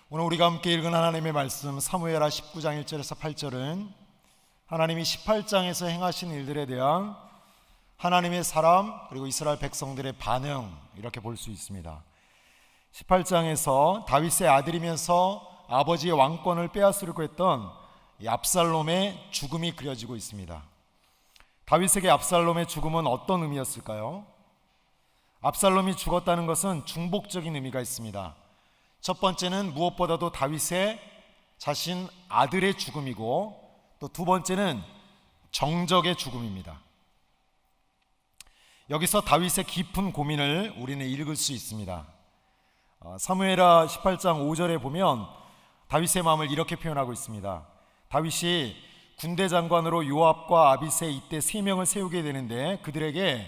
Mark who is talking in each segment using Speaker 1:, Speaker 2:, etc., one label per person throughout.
Speaker 1: 오늘 우리가 함께 읽은 하나님의 말씀 사무엘하 19장 1절에서 8절은 하나님이 18장에서 행하신 일들에 대한 하나님의 사람 그리고 이스라엘 백성들의 반응, 이렇게 볼 수 있습니다. 18장에서 다윗의 아들이면서 아버지의 왕권을 빼앗으려고 했던 이 압살롬의 죽음이 그려지고 있습니다. 다윗에게 압살롬의 죽음은 어떤 의미였을까요? 압살롬이 죽었다는 것은 중복적인 의미가 있습니다. 첫 번째는 무엇보다도 다윗의 자신 아들의 죽음이고, 또 두 번째는 정적의 죽음입니다. 여기서 다윗의 깊은 고민을 우리는 읽을 수 있습니다. 사무엘하 18장 5절에 보면 다윗의 마음을 이렇게 표현하고 있습니다. 다윗이 군대 장관으로 요압과 아비새 이때 3명을 세우게 되는데, 그들에게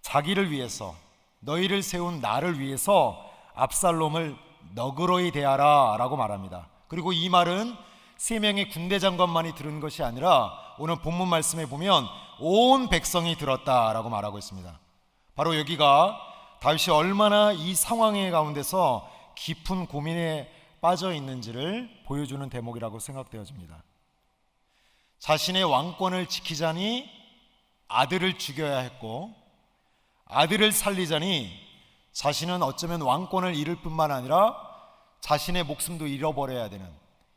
Speaker 1: 자기를 위해서, 너희를 세운 나를 위해서 압살롬을 너그러이 대하라 라고 말합니다. 그리고 이 말은 3명의 군대 장관만이 들은 것이 아니라 오늘 본문 말씀에 보면 온 백성이 들었다라고 말하고 있습니다. 바로 여기가 다윗이 얼마나 이 상황의 가운데서 깊은 고민에 빠져 있는지를 보여주는 대목이라고 생각되어집니다. 자신의 왕권을 지키자니 아들을 죽여야 했고, 아들을 살리자니 자신은 어쩌면 왕권을 잃을 뿐만 아니라 자신의 목숨도 잃어버려야 되는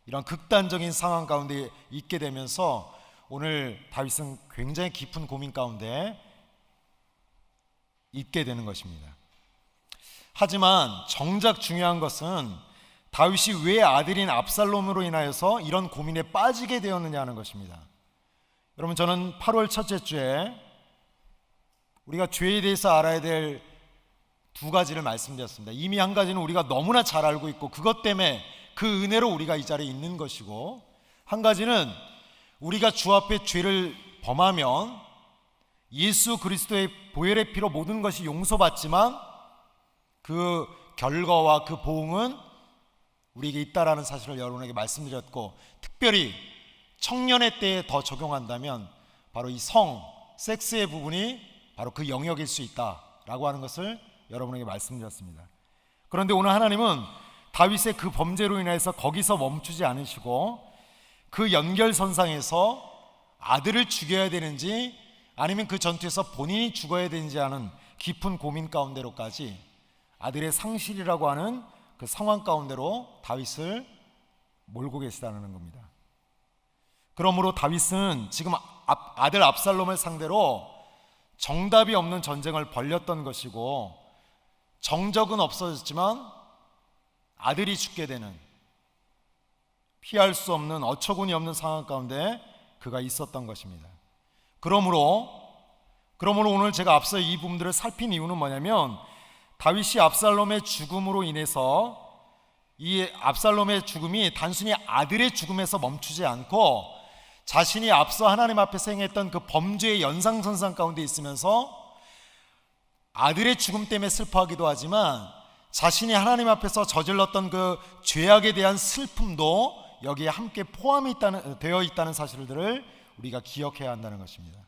Speaker 1: 이런 극단적인 상황 가운데 있게 되면서 오늘 다윗은 굉장히 깊은 고민 가운데 있게 되는 것입니다. 하지만 정작 중요한 것은 다윗이 왜 아들인 압살롬으로 인하여서 이런 고민에 빠지게 되었느냐 하는 것입니다. 여러분, 저는 8월 첫째 주에 우리가 죄에 대해서 알아야 될 두 가지를 말씀드렸습니다. 이미 한 가지는 우리가 너무나 잘 알고 있고 그것 때문에 그 은혜로 우리가 이 자리에 있는 것이고, 한 가지는 우리가 주 앞에 죄를 범하면 예수 그리스도의 보혈의 피로 모든 것이 용서받지만 그 결과와 그 보응은 우리에게 있다라는 사실을 여러분에게 말씀드렸고, 특별히 청년의 때에 더 적용한다면 바로 이 섹스의 부분이 바로 그 영역일 수 있다라고 하는 것을 여러분에게 말씀드렸습니다. 그런데 오늘 하나님은 다윗의 그 범죄로 인해서 거기서 멈추지 않으시고 그 연결선상에서 아들을 죽여야 되는지 아니면 그 전투에서 본인이 죽어야 되는지 하는 깊은 고민 가운데로까지 아들의 상실이라고 하는 그 상황 가운데로 다윗을 몰고 계시다는 겁니다. 그러므로 다윗은 지금 아들 압살롬을 상대로 정답이 없는 전쟁을 벌였던 것이고, 정적은 없어졌지만 아들이 죽게 되는 피할 수 없는 어처구니 없는 상황 가운데 그가 있었던 것입니다. 그러므로 오늘 제가 앞서 이 부분들을 살핀 이유는 뭐냐면, 다윗이 압살롬의 죽음으로 인해서 이 압살롬의 죽음이 단순히 아들의 죽음에서 멈추지 않고 자신이 앞서 하나님 앞에서 행했던 그 범죄의 연상선상 가운데 있으면서 아들의 죽음 때문에 슬퍼하기도 하지만 자신이 하나님 앞에서 저질렀던 그 죄악에 대한 슬픔도 여기에 함께 포함이 되어 있다는 사실들을 우리가 기억해야 한다는 것입니다.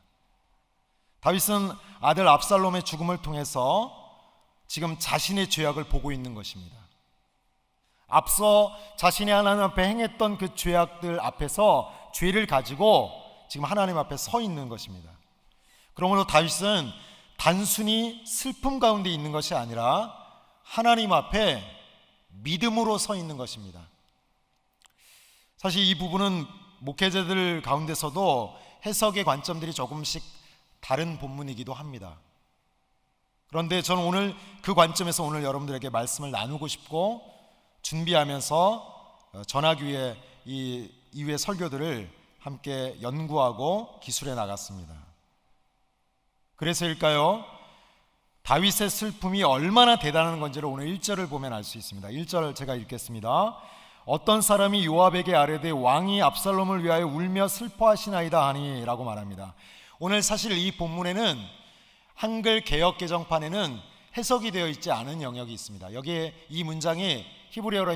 Speaker 1: 다윗은 아들 압살롬의 죽음을 통해서 지금 자신의 죄악을 보고 있는 것입니다. 앞서 자신이 하나님 앞에 행했던 그 죄악들 앞에서 죄를 가지고 지금 하나님 앞에 서 있는 것입니다. 그러므로 다윗은 단순히 슬픔 가운데 있는 것이 아니라 하나님 앞에 믿음으로 서 있는 것입니다. 사실 이 부분은 목회자들 가운데서도 해석의 관점들이 조금씩 다른 본문이기도 합니다. 그런데 저는 오늘 그 관점에서 오늘 여러분들에게 말씀을 나누고 싶고, 준비하면서 전하기 위해 이 이후의 설교들을 함께 연구하고 기술해 나갔습니다. 그래서일까요? 다윗의 슬픔이 얼마나 대단한 건지를 오늘 1절을 보면 알 수 있습니다. 1절 제가 읽겠습니다. 어떤 사람이 요압에게 아뢰되 왕이 압살롬을 위하여 울며 슬퍼하시나이다 하니 라고 말합니다. 오늘 사실 이 본문에는 한글 개역 개정판에는 해석이 되어 있지 않은 영역이 있습니다. 여기에 이 문장이 히브리어로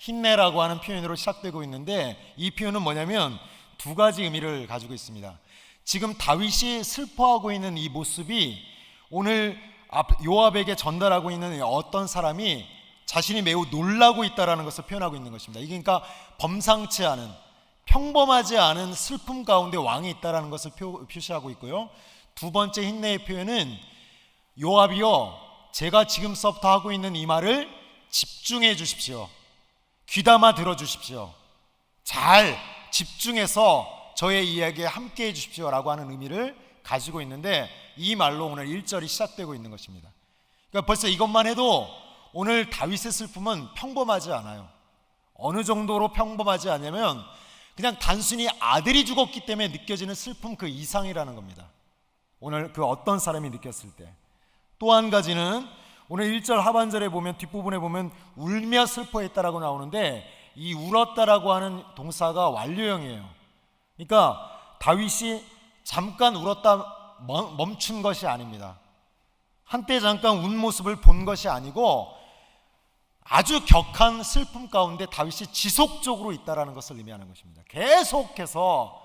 Speaker 1: 힘내라고 하는 표현으로 시작되고 있는데, 이 표현은 뭐냐면 두 가지 의미를 가지고 있습니다. 지금 다윗이 슬퍼하고 있는 이 모습이 오늘 요압에게 전달하고 있는 어떤 사람이 자신이 매우 놀라고 있다라는 것을 표현하고 있는 것입니다. 이게 그러니까 범상치 않은, 평범하지 않은 슬픔 가운데 왕이 있다라는 것을 표시하고 있고요. 두 번째 흰내의 표현은 요압이여, 제가 지금서부터 하고 있는 이 말을 집중해 주십시오. 귀담아 들어주십시오. 잘 집중해서 저의 이야기에 함께 해주십시오 라고 하는 의미를 가지고 있는데, 이 말로 오늘 1절이 시작되고 있는 것입니다. 그러니까 벌써 이것만 해도 오늘 다윗의 슬픔은 평범하지 않아요. 어느 정도로 평범하지 않냐면 그냥 단순히 아들이 죽었기 때문에 느껴지는 슬픔 그 이상이라는 겁니다. 오늘 그 어떤 사람이 느꼈을 때. 또 한 가지는 오늘 1절 하반절에 보면, 뒷부분에 보면 울며 슬퍼했다라고 나오는데, 이 울었다라고 하는 동사가 완료형이에요. 그러니까 다윗이 잠깐 울었다 멈춘 것이 아닙니다. 한때 잠깐 운 모습을 본 것이 아니고 아주 격한 슬픔 가운데 다윗이 지속적으로 있다라는 것을 의미하는 것입니다. 계속해서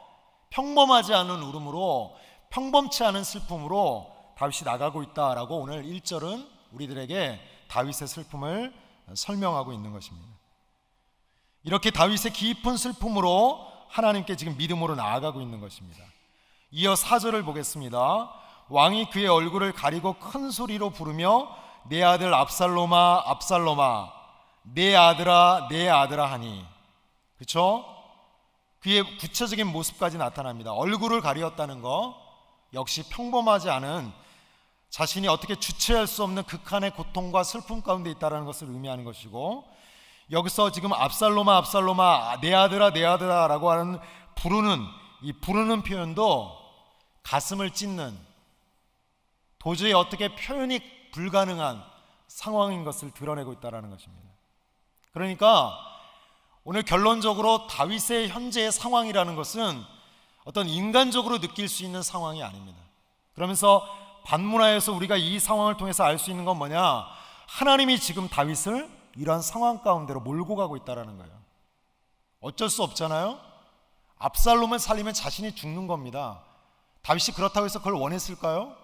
Speaker 1: 평범하지 않은 울음으로, 평범치 않은 슬픔으로 다윗이 나가고 있다라고 오늘 1절은 우리들에게 다윗의 슬픔을 설명하고 있는 것입니다. 이렇게 다윗의 깊은 슬픔으로 하나님께 지금 믿음으로 나아가고 있는 것입니다. 이어 4절을 보겠습니다. 왕이 그의 얼굴을 가리고 큰 소리로 부르며 내 아들 압살롬아 압살롬아 내 아들아 내 아들아 하니, 그렇죠? 그의 구체적인 모습까지 나타납니다. 얼굴을 가리었다는 거 역시 평범하지 않은, 자신이 어떻게 주체할 수 없는 극한의 고통과 슬픔 가운데 있다는 것을 의미하는 것이고, 여기서 지금 압살롬아 압살롬아 내 아들아 내 아들아 라고 하는 이 부르는 표현도 가슴을 찢는, 도저히 어떻게 표현이 불가능한 상황인 것을 드러내고 있다는 것입니다. 그러니까 오늘 결론적으로 다윗의 현재의 상황이라는 것은 어떤 인간적으로 느낄 수 있는 상황이 아닙니다. 그러면서 반문하여서 우리가 이 상황을 통해서 알 수 있는 건 뭐냐, 하나님이 지금 다윗을 이러한 상황 가운데로 몰고 가고 있다는 거예요. 어쩔 수 없잖아요. 압살롬을 살리면 자신이 죽는 겁니다. 다윗이 그렇다고 해서 그걸 원했을까요?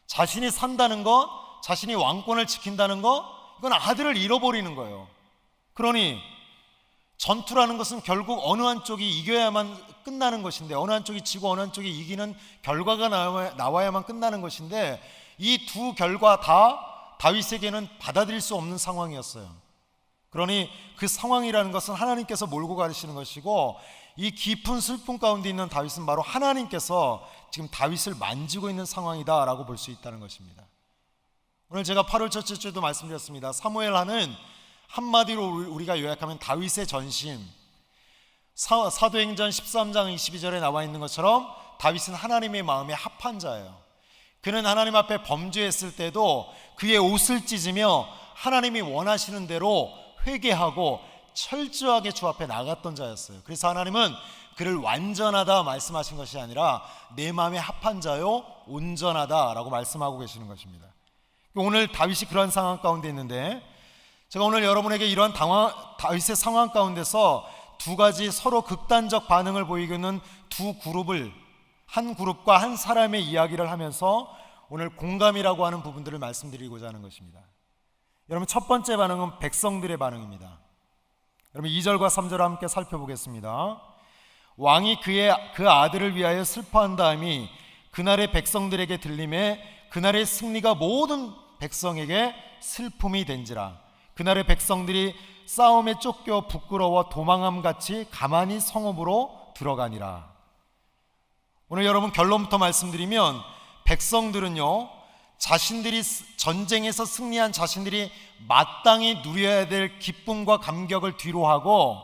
Speaker 1: 자신이 산다는 것, 자신이 왕권을 지킨다는 것, 이건 아들을 잃어버리는 거예요. 그러니 전투라는 것은 결국 어느 한쪽이 이겨야만 끝나는 것인데, 어느 한쪽이 지고 어느 한쪽이 이기는 결과가 나와야만 끝나는 것인데, 이 두 결과 다 다윗에게는 받아들일 수 없는 상황이었어요. 그러니 그 상황이라는 것은 하나님께서 몰고 가시는 것이고, 이 깊은 슬픔 가운데 있는 다윗은 바로 하나님께서 지금 다윗을 만지고 있는 상황이다라고 볼 수 있다는 것입니다. 오늘 제가 8월 첫째 주에도 말씀드렸습니다. 사무엘하는 한마디로 우리가 요약하면 다윗의 전심, 사도행전 13장 22절에 나와 있는 것처럼 다윗은 하나님의 마음에 합한 자예요. 그는 하나님 앞에 범죄했을 때도 그의 옷을 찢으며 하나님이 원하시는 대로 회개하고 철저하게 주 앞에 나갔던 자였어요. 그래서 하나님은 그를 완전하다 말씀하신 것이 아니라 내 마음에 합한 자요 온전하다라고 말씀하고 계시는 것입니다. 오늘 다윗이 그런 상황 가운데 있는데, 제가 오늘 여러분에게 이러한 다윗의 상황 가운데서 두 가지 서로 극단적 반응을 보이고 있는 두 그룹을, 한 그룹과 한 사람의 이야기를 하면서 오늘 공감이라고 하는 부분들을 말씀드리고자 하는 것입니다. 여러분, 첫 번째 반응은 백성들의 반응입니다. 여러분 2절과 3절을 함께 살펴보겠습니다. 왕이 그 아들을 위하여 슬퍼한 다음이 그날의 백성들에게 들림에 그날의 승리가 모든 백성에게 슬픔이 된지라. 그날의 백성들이 싸움에 쫓겨 부끄러워 도망함같이 가만히 성읍으로 들어가니라. 오늘 여러분 결론부터 말씀드리면, 백성들은요 자신들이 전쟁에서 승리한 자신들이 마땅히 누려야 될 기쁨과 감격을 뒤로하고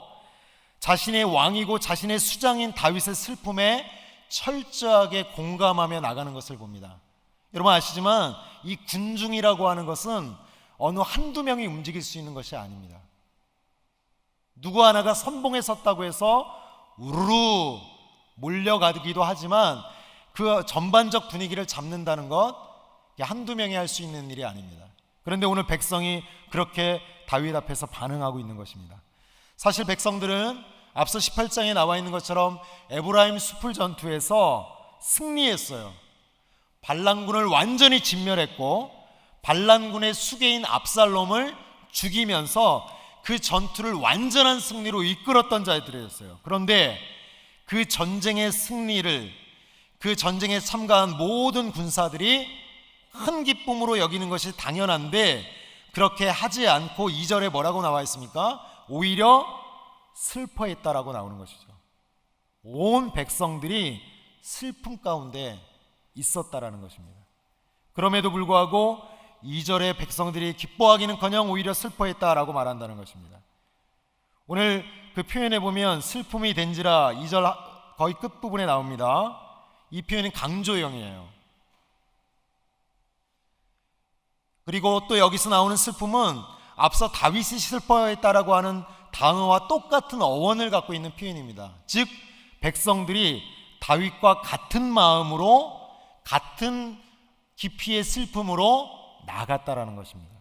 Speaker 1: 자신의 왕이고 자신의 수장인 다윗의 슬픔에 철저하게 공감하며 나가는 것을 봅니다. 여러분 아시지만 이 군중이라고 하는 것은 어느 한두 명이 움직일 수 있는 것이 아닙니다. 누구 하나가 선봉에 섰다고 해서 우르르 몰려가기도 하지만 그 전반적 분위기를 잡는다는 것, 한두 명이 할 수 있는 일이 아닙니다. 그런데 오늘 백성이 그렇게 다윗 앞에서 반응하고 있는 것입니다. 사실 백성들은 앞서 18장에 나와 있는 것처럼 에브라임 숲을 전투에서 승리했어요. 반란군을 완전히 진멸했고 반란군의 수괴인 압살롬을 죽이면서 그 전투를 완전한 승리로 이끌었던 자들이었어요. 그런데 그 전쟁의 승리를, 그 전쟁에 참가한 모든 군사들이 큰 기쁨으로 여기는 것이 당연한데 그렇게 하지 않고 2절에 뭐라고 나와 있습니까? 오히려 슬퍼했다라고 나오는 것이죠. 온 백성들이 슬픔 가운데 있었다라는 것입니다. 그럼에도 불구하고 2절에 백성들이 기뻐하기는커녕 오히려 슬퍼했다라고 말한다는 것입니다. 오늘 그 표현에 보면 슬픔이 된지라 2절 거의 끝부분에 나옵니다. 이 표현은 강조형이에요. 그리고 또 여기서 나오는 슬픔은 앞서 다윗이 슬퍼했다라고 하는 단어와 똑같은 어원을 갖고 있는 표현입니다. 즉 백성들이 다윗과 같은 마음으로 같은 깊이의 슬픔으로 나갔다라는 것입니다.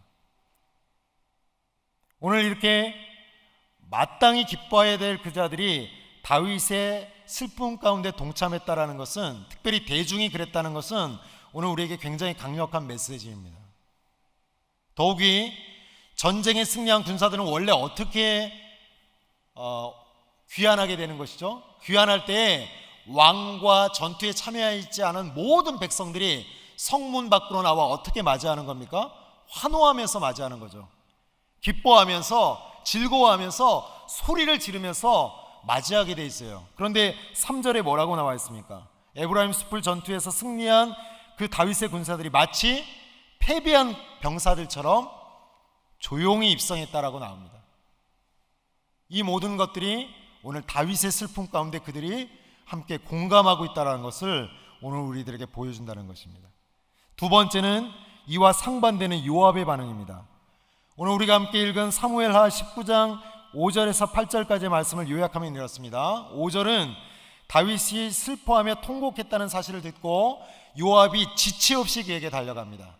Speaker 1: 오늘 이렇게 마땅히 기뻐해야 될 그 자들이 다윗의 슬픔 가운데 동참했다라는 것은, 특별히 대중이 그랬다는 것은 오늘 우리에게 굉장히 강력한 메시지입니다. 더욱이 전쟁에 승리한 군사들은 원래 어떻게 귀환하게 되는 것이죠? 귀환할 때 왕과 전투에 참여하지 않은 모든 백성들이 성문 밖으로 나와 어떻게 맞이하는 겁니까? 환호하면서 맞이하는 거죠. 기뻐하면서, 즐거워하면서, 소리를 지르면서 맞이하게 돼 있어요. 그런데 3절에 뭐라고 나와 있습니까? 에브라임 숲을 전투에서 승리한 그 다윗의 군사들이 마치 패배한 병사들처럼 조용히 입성했다라고 나옵니다. 이 모든 것들이 오늘 다윗의 슬픔 가운데 그들이 함께 공감하고 있다는 것을 오늘 우리들에게 보여준다는 것입니다. 두 번째는 이와 상반되는 요압의 반응입니다. 오늘 우리가 함께 읽은 사무엘하 19장 5절에서 8절까지의 말씀을 요약하면 이렇습니다. 5절은 다윗이 슬퍼하며 통곡했다는 사실을 듣고 요압이 지체 없이 그에게 달려갑니다.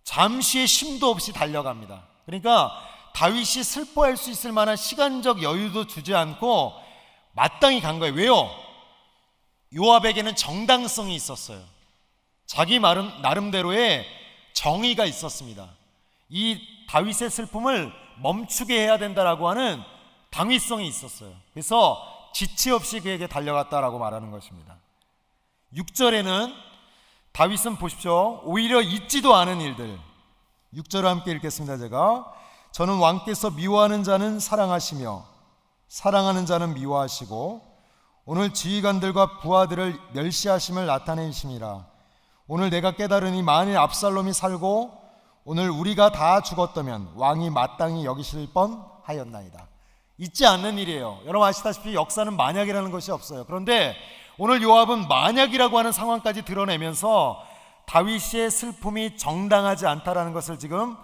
Speaker 1: 잠시의 쉼도 없이 달려갑니다. 그러니까 다윗이 슬퍼할 수 있을 만한 시간적 여유도 주지 않고 마땅히 간 거예요. 왜요? 요압에게는 정당성이 있었어요. 자기 나름대로의 정의가 있었습니다. 이 다윗의 슬픔을 멈추게 해야 된다라고 하는 당위성이 있었어요. 그래서 지체 없이 그에게 달려갔다라고 말하는 것입니다. 6절에는 다윗은 보십시오, 오히려 잊지도 않은 일들. 6절을 함께 읽겠습니다. 제가 저는 왕께서 미워하는 자는 사랑하시며 사랑하는 자는 미워하시고 오늘 지휘관들과 부하들을 멸시하심을 나타내심이라. 오늘 내가 깨달으니 만일 압살롬이 살고 오늘 우리가 다 죽었다면 왕이 마땅히 여기실 뻔하였나이다. 잊지 않는 일이에요. 여러분 아시다시피 역사는 만약이라는 것이 없어요. 그런데 오늘 요압은 만약이라고 하는 상황까지 드러내면서 다윗의 슬픔이 정당하지 않다라는 것을 지금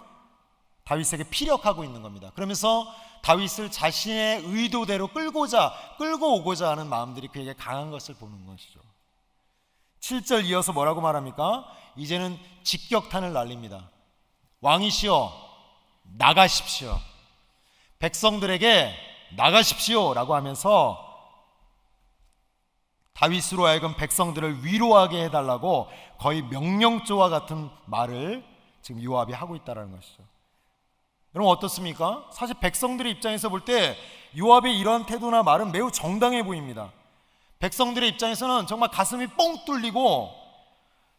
Speaker 1: 다윗에게 피력하고 있는 겁니다. 그러면서 다윗을 자신의 의도대로 끌고 오고자 하는 마음들이 그에게 강한 것을 보는 것이죠. 7절 이어서 뭐라고 말합니까? 이제는 직격탄을 날립니다. 왕이시여 나가십시오. 백성들에게 나가십시오 라고 하면서 다윗으로 하여금 백성들을 위로하게 해달라고 거의 명령조와 같은 말을 지금 요압이 하고 있다는 것이죠. 여러분 어떻습니까? 사실 백성들의 입장에서 볼 때 요압의 이러한 태도나 말은 매우 정당해 보입니다. 백성들의 입장에서는 정말 가슴이 뻥 뚫리고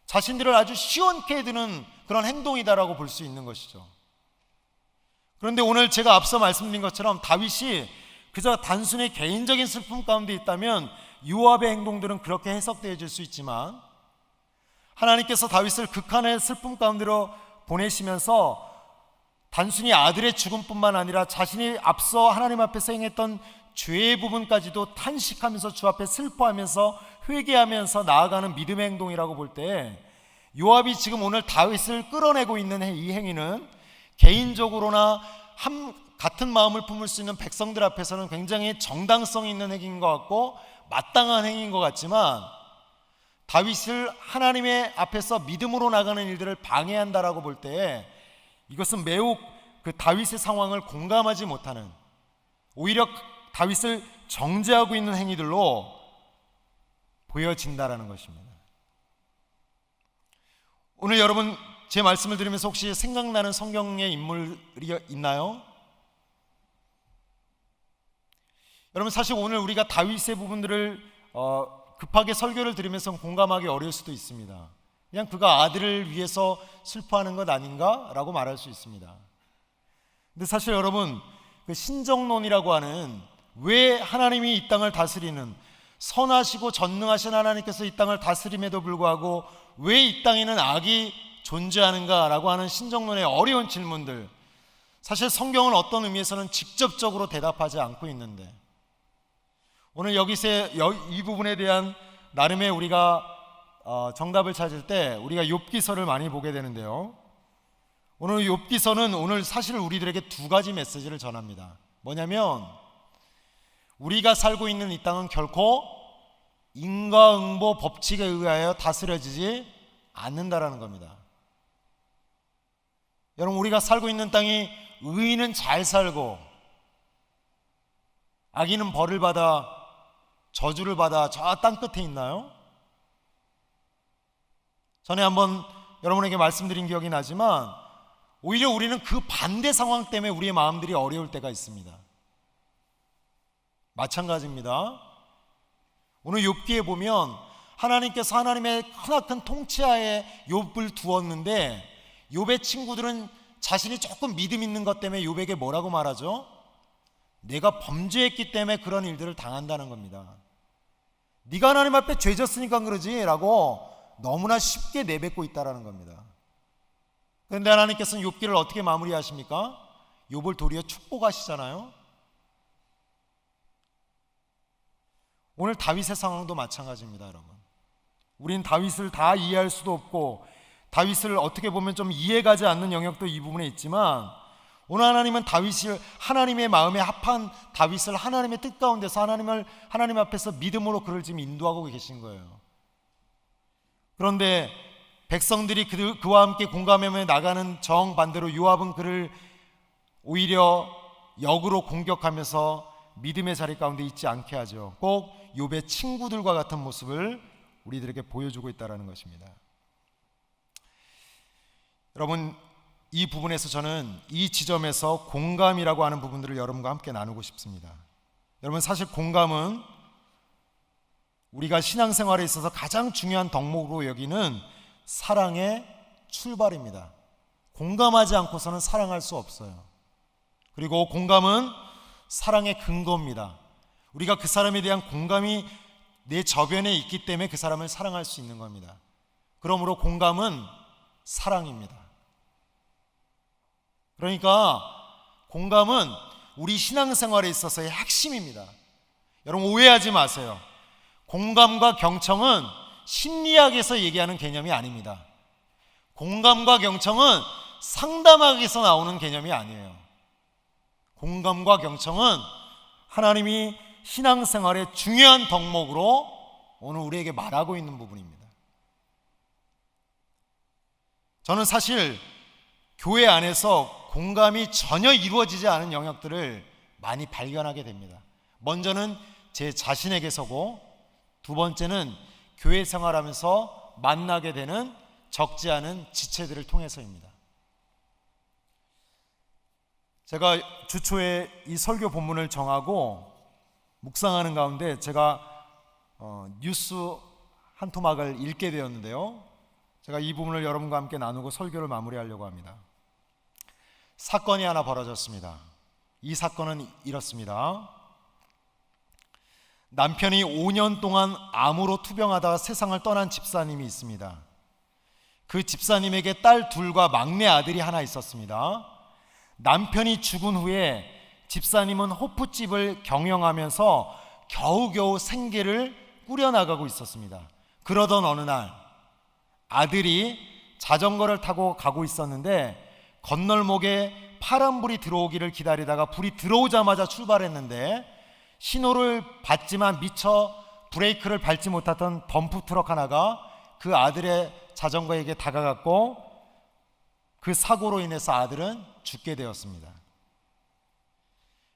Speaker 1: 자신들을 아주 시원케 드는 그런 행동이다라고 볼 수 있는 것이죠. 그런데 오늘 제가 앞서 말씀드린 것처럼 다윗이 그저 단순히 개인적인 슬픔 가운데 있다면 요압의 행동들은 그렇게 해석되어질 수 있지만 하나님께서 다윗을 극한의 슬픔 가운데로 보내시면서 단순히 아들의 죽음뿐만 아니라 자신이 앞서 하나님 앞에서 행했던 죄의 부분까지도 탄식하면서 주 앞에 슬퍼하면서 회개하면서 나아가는 믿음의 행동이라고 볼 때 요압이 지금 오늘 다윗을 끌어내고 있는 이 행위는 개인적으로나 같은 마음을 품을 수 있는 백성들 앞에서는 굉장히 정당성이 있는 행위인 것 같고 마땅한 행위인 것 같지만 다윗을 하나님의 앞에서 믿음으로 나가는 일들을 방해한다라고 볼 때 이것은 매우 그 다윗의 상황을 공감하지 못하는, 오히려 다윗을 정죄하고 있는 행위들로 보여진다라는 것입니다. 오늘 여러분 제 말씀을 들으면서 혹시 생각나는 성경의 인물이 있나요? 여러분, 사실 오늘 우리가 다윗의 부분들을 급하게 설교를 들으면서 공감하기 어려울 수도 있습니다. 그냥 그가 아들을 위해서 슬퍼하는 것 아닌가? 라고 말할 수 있습니다. 근데 사실 여러분, 그 신정론이라고 하는, 왜 하나님이 이 땅을 다스리는, 선하시고 전능하신 하나님께서 이 땅을 다스림에도 불구하고 왜 이 땅에는 악이 존재하는가 라고 하는 신정론의 어려운 질문들, 사실 성경은 어떤 의미에서는 직접적으로 대답하지 않고 있는데, 오늘 여기서 이 부분에 대한 나름의 우리가 정답을 찾을 때 우리가 욥기서를 많이 보게 되는데요, 오늘 욥기서는 오늘 사실 우리들에게 두 가지 메시지를 전합니다. 뭐냐면, 우리가 살고 있는 이 땅은 결코 인과응보 법칙에 의하여 다스려지지 않는다라는 겁니다. 여러분, 우리가 살고 있는 땅이 의인은 잘 살고 악인은 벌을 받아 저주를 받아 저 땅 끝에 있나요? 전에 한번 여러분에게 말씀드린 기억이 나지만 오히려 우리는 그 반대 상황 때문에 우리의 마음들이 어려울 때가 있습니다. 마찬가지입니다. 오늘 욥기에 보면 하나님께서 하나님의 크나큰 통치하에 욥을 두었는데, 욥의 친구들은 자신이 조금 믿음 있는 것 때문에 욥에게 뭐라고 말하죠? 내가 범죄했기 때문에 그런 일들을 당한다는 겁니다. 네가 하나님 앞에 죄졌으니까 그러지 라고 너무나 쉽게 내뱉고 있다는 겁니다. 그런데 하나님께서는 욥기를 어떻게 마무리하십니까? 욥을 도리어 축복하시잖아요. 오늘 다윗의 상황도 마찬가지입니다. 여러분, 우린 다윗을 다 이해할 수도 없고 다윗을 어떻게 보면 좀 이해가지 않는 영역도 이 부분에 있지만, 오늘 하나님은 다윗을, 하나님의 마음에 합한 다윗을 하나님의 뜻 가운데서 하나님 앞에서 믿음으로 그를 지금 인도하고 계신 거예요. 그런데 백성들이 그와 함께 공감하며 나가는 정반대로 요압은 그를 오히려 역으로 공격하면서 믿음의 자리 가운데 있지 않게 하죠. 꼭 욥의 친구들과 같은 모습을 우리들에게 보여주고 있다는 것입니다. 여러분, 이 부분에서 저는 이 지점에서 공감이라고 하는 부분들을 여러분과 함께 나누고 싶습니다. 여러분, 사실 공감은 우리가 신앙생활에 있어서 가장 중요한 덕목으로 여기는 사랑의 출발입니다. 공감하지 않고서는 사랑할 수 없어요. 그리고 공감은 사랑의 근거입니다. 우리가 그 사람에 대한 공감이 내 저변에 있기 때문에 그 사람을 사랑할 수 있는 겁니다. 그러므로 공감은 사랑입니다. 그러니까 공감은 우리 신앙생활에 있어서의 핵심입니다. 여러분, 오해하지 마세요. 공감과 경청은 심리학에서 얘기하는 개념이 아닙니다. 공감과 경청은 상담학에서 나오는 개념이 아니에요. 공감과 경청은 하나님이 신앙생활의 중요한 덕목으로 오늘 우리에게 말하고 있는 부분입니다. 저는 사실 교회 안에서 공감이 전혀 이루어지지 않은 영역들을 많이 발견하게 됩니다. 먼저는 제 자신에게서고, 두 번째는 교회 생활하면서 만나게 되는 적지 않은 지체들을 통해서입니다. 제가 주초에 이 설교 본문을 정하고 묵상하는 가운데 제가 뉴스 한 토막을 읽게 되었는데요, 제가 이 부분을 여러분과 함께 나누고 설교를 마무리하려고 합니다. 사건이 하나 벌어졌습니다. 이 사건은 이렇습니다. 남편이 5년 동안 암으로 투병하다가 세상을 떠난 집사님이 있습니다. 그 집사님에게 딸 둘과 막내 아들이 하나 있었습니다. 남편이 죽은 후에 집사님은 호프집을 경영하면서 겨우겨우 생계를 꾸려나가고 있었습니다. 그러던 어느 날 아들이 자전거를 타고 가고 있었는데 건널목에 파란불이 들어오기를 기다리다가 불이 들어오자마자 출발했는데 신호를 받지만 미처 브레이크를 밟지 못했던 덤프트럭 하나가 그 아들의 자전거에게 다가갔고 그 사고로 인해서 아들은 죽게 되었습니다.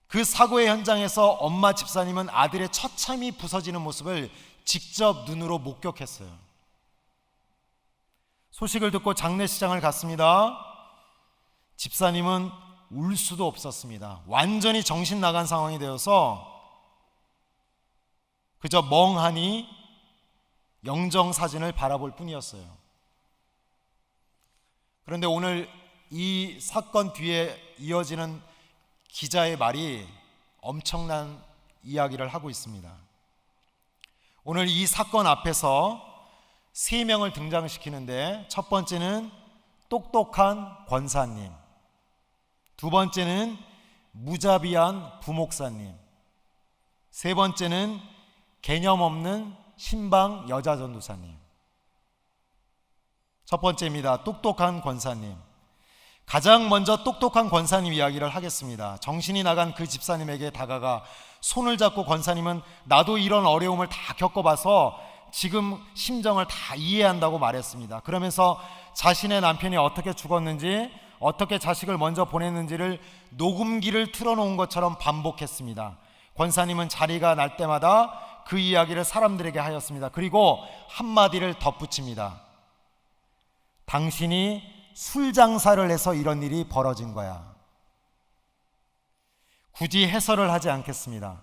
Speaker 1: 그 사고의 현장에서 엄마 집사님은 아들의 처참히 부서지는 모습을 직접 눈으로 목격했어요. 소식을 듣고 장례식장을 갔습니다. 집사님은 울 수도 없었습니다. 완전히 정신 나간 상황이 되어서 그저 멍하니 영정사진을 바라볼 뿐이었어요. 그런데 오늘 이 사건 뒤에 이어지는 기자의 말이 엄청난 이야기를 하고 있습니다. 오늘 이 사건 앞에서 세 명을 등장시키는데, 첫 번째는 똑똑한 권사님, 두 번째는 무자비한 부목사님, 세 번째는 개념 없는 신방 여자 전도사님. 첫 번째입니다. 똑똑한 권사님. 가장 먼저 똑똑한 권사님 이야기를 하겠습니다. 정신이 나간 그 집사님에게 다가가 손을 잡고, 권사님은 나도 이런 어려움을 다 겪어봐서 지금 심정을 다 이해한다고 말했습니다. 그러면서 자신의 남편이 어떻게 죽었는지, 어떻게 자식을 먼저 보냈는지를 녹음기를 틀어놓은 것처럼 반복했습니다. 권사님은 자리가 날 때마다 그 이야기를 사람들에게 하였습니다. 그리고 한마디를 덧붙입니다. 당신이 술 장사를 해서 이런 일이 벌어진 거야. 굳이 해설을 하지 않겠습니다.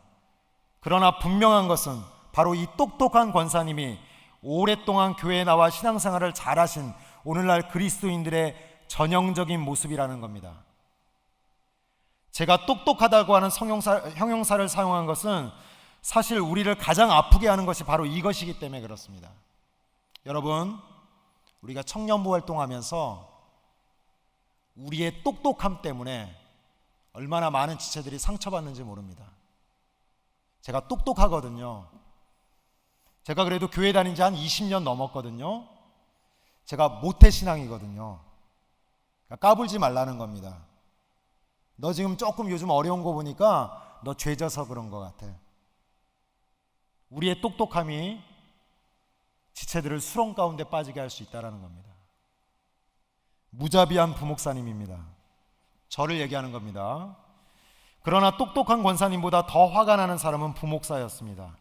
Speaker 1: 그러나 분명한 것은 바로 이 똑똑한 권사님이 오랫동안 교회에 나와 신앙생활을 잘하신 오늘날 그리스도인들의 전형적인 모습이라는 겁니다. 제가 똑똑하다고 하는 형용사를 사용한 것은 사실 우리를 가장 아프게 하는 것이 바로 이것이기 때문에 그렇습니다. 여러분, 우리가 청년부 활동하면서 우리의 똑똑함 때문에 얼마나 많은 지체들이 상처받는지 모릅니다. 제가 똑똑하거든요. 제가 그래도 교회 다닌 지 한 20년 넘었거든요. 제가 모태신앙이거든요. 그러니까 까불지 말라는 겁니다. 너 지금 조금 요즘 어려운 거 보니까 너 죄져서 그런 것 같아. 우리의 똑똑함이 지체들을 수렁 가운데 빠지게 할 수 있다는 겁니다. 무자비한 부목사님입니다. 저를 얘기하는 겁니다. 그러나 똑똑한 권사님보다 더 화가 나는 사람은 부목사였습니다.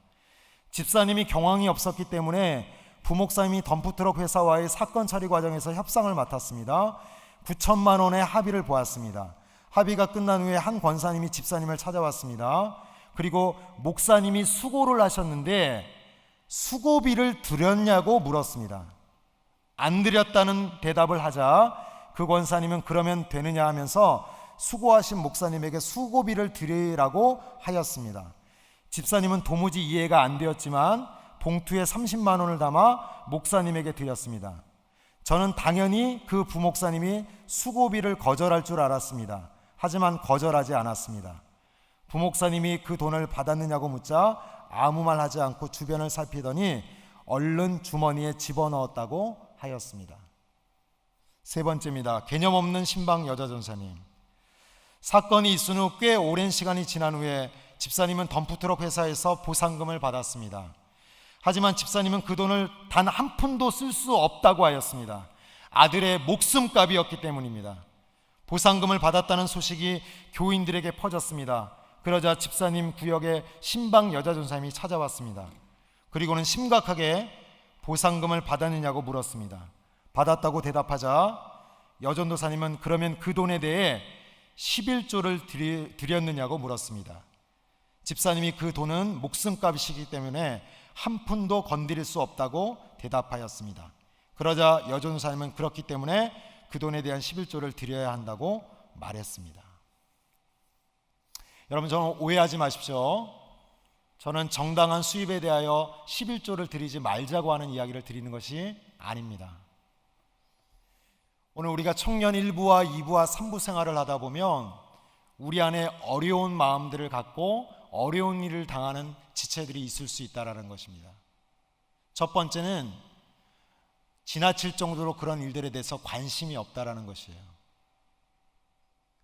Speaker 1: 집사님이 경황이 없었기 때문에 부목사님이 덤프트럭 회사와의 사건 처리 과정에서 협상을 맡았습니다. 9천만 원의 합의를 보았습니다. 합의가 끝난 후에 한 권사님이 집사님을 찾아왔습니다. 그리고 목사님이 수고를 하셨는데 수고비를 드렸냐고 물었습니다. 안 드렸다는 대답을 하자 그 권사님은 그러면 되느냐 하면서 수고하신 목사님에게 수고비를 드리라고 하였습니다. 집사님은 도무지 이해가 안 되었지만 봉투에 30만 원을 담아 목사님에게 드렸습니다. 저는 당연히 그 부목사님이 수고비를 거절할 줄 알았습니다. 하지만 거절하지 않았습니다. 부목사님이 그 돈을 받았느냐고 묻자 아무 말 하지 않고 주변을 살피더니 얼른 주머니에 집어넣었다고 하였습니다. 세 번째입니다. 개념 없는 신방 여자 전사님. 사건이 있은 후 꽤 오랜 시간이 지난 후에 집사님은 덤프트럭 회사에서 보상금을 받았습니다. 하지만 집사님은 그 돈을 단 한 푼도 쓸 수 없다고 하였습니다. 아들의 목숨값이었기 때문입니다. 보상금을 받았다는 소식이 교인들에게 퍼졌습니다. 그러자 집사님 구역에 신방 여자 전사님이 찾아왔습니다. 그리고는 심각하게 보상금을 받았느냐고 물었습니다. 받았다고 대답하자 여전도사님은 그러면 그 돈에 대해 11조를 드렸느냐고 물었습니다. 집사님이 그 돈은 목숨값이기 때문에 한 푼도 건드릴 수 없다고 대답하였습니다. 그러자 여전도사님은 그렇기 때문에 그 돈에 대한 11조를 드려야 한다고 말했습니다. 여러분, 저는 오해하지 마십시오. 저는 정당한 수입에 대하여 11조를 드리지 말자고 하는 이야기를 드리는 것이 아닙니다. 오늘 우리가 청년 1부와 2부와 3부 생활을 하다 보면 우리 안에 어려운 마음들을 갖고 어려운 일을 당하는 지체들이 있을 수 있다는 것입니다. 첫 번째는 지나칠 정도로 그런 일들에 대해서 관심이 없다라는 것이에요.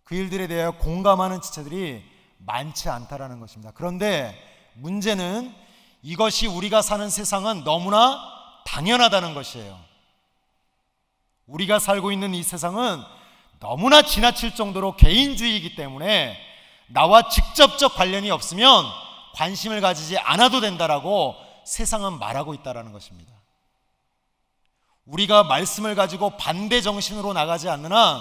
Speaker 1: 그 일들에 대해 공감하는 지체들이 많지 않다라는 것입니다. 그런데 문제는 이것이 우리가 사는 세상은 너무나 당연하다는 것이에요. 우리가 살고 있는 이 세상은 너무나 지나칠 정도로 개인주의이기 때문에 나와 직접적 관련이 없으면 관심을 가지지 않아도 된다라고 세상은 말하고 있다라는 것입니다. 우리가 말씀을 가지고 반대 정신으로 나가지 않는 한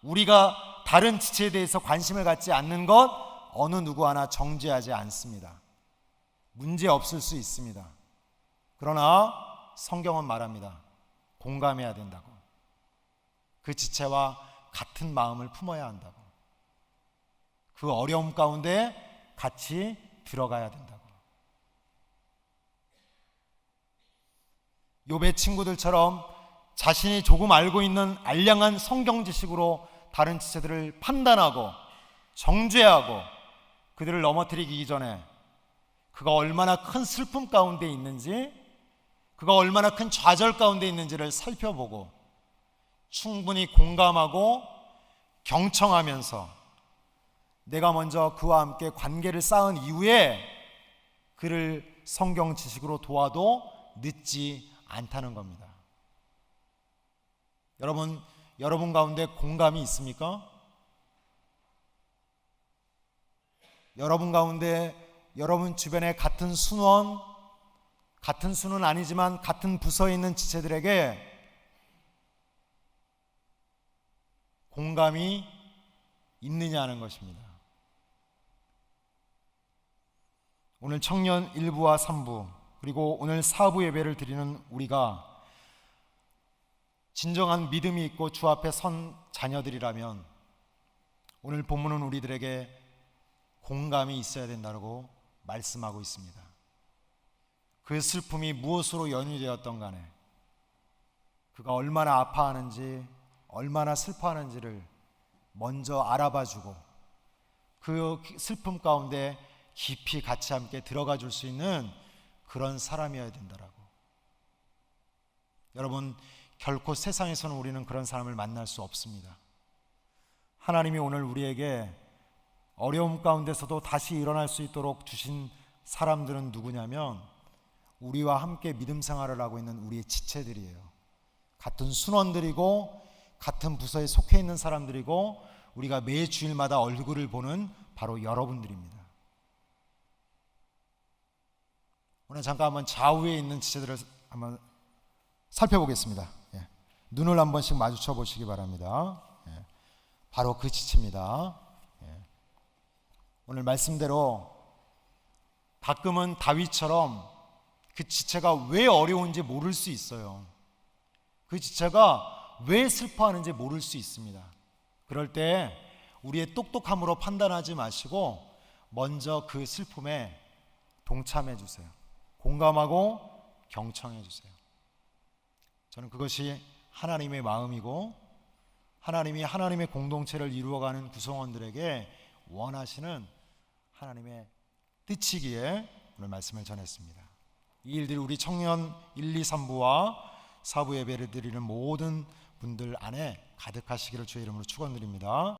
Speaker 1: 우리가 다른 지체에 대해서 관심을 갖지 않는 것 어느 누구 하나 정죄하지 않습니다. 문제 없을 수 있습니다. 그러나 성경은 말합니다. 공감해야 된다고. 그 지체와 같은 마음을 품어야 한다고. 그 어려움 가운데 같이 들어가야 된다고. 욥의 친구들처럼 자신이 조금 알고 있는 알량한 성경 지식으로 다른 지체들을 판단하고 정죄하고 그들을 넘어뜨리기 전에 그가 얼마나 큰 슬픔 가운데 있는지, 그가 얼마나 큰 좌절 가운데 있는지를 살펴보고 충분히 공감하고 경청하면서 내가 먼저 그와 함께 관계를 쌓은 이후에 그를 성경 지식으로 도와도 늦지 않다는 겁니다. 여러분 가운데 공감이 있습니까? 여러분 가운데 여러분 주변에 같은 순원 아니지만 같은 부서에 있는 지체들에게 공감이 있느냐는 것입니다. 오늘 청년 1부와 3부 그리고 오늘 4부 예배를 드리는 우리가 진정한 믿음이 있고 주 앞에 선 자녀들이라면 오늘 본문은 우리들에게 공감이 있어야 된다고 말씀하고 있습니다. 그 슬픔이 무엇으로 연유되었던 간에 그가 얼마나 아파하는지 얼마나 슬퍼하는지를 먼저 알아봐주고 그 슬픔 가운데 깊이 같이 함께 들어가 줄 수 있는 그런 사람이어야 된다라고. 여러분, 결코 세상에서는 우리는 그런 사람을 만날 수 없습니다. 하나님이 오늘 우리에게 어려움 가운데서도 다시 일어날 수 있도록 주신 사람들은 누구냐면 우리와 함께 믿음 생활을 하고 있는 우리의 지체들이에요. 같은 순원들이고 같은 부서에 속해 있는 사람들이고 우리가 매 주일마다 얼굴을 보는 바로 여러분들입니다. 오늘 잠깐 한번 좌우에 있는 지체들을 한번 살펴보겠습니다. 눈을 한 번씩 마주쳐 보시기 바랍니다. 바로 그 지체입니다. 오늘 말씀대로 가끔은 다윗처럼 그 지체가 왜 어려운지 모를 수 있어요. 그 지체가 왜 슬퍼하는지 모를 수 있습니다. 그럴 때 우리의 똑똑함으로 판단하지 마시고 먼저 그 슬픔에 동참해 주세요. 공감하고 경청해 주세요. 저는 그것이 하나님의 마음이고 하나님이 하나님의 공동체를 이루어가는 구성원들에게 원하시는 하나님의 뜻이기에 오늘 말씀을 전했습니다. 이 일들이 우리 청년 1, 2, 3부와 4부 예배를 드리는 모든 분들 안에 가득하시기를 주의 이름으로 축원드립니다.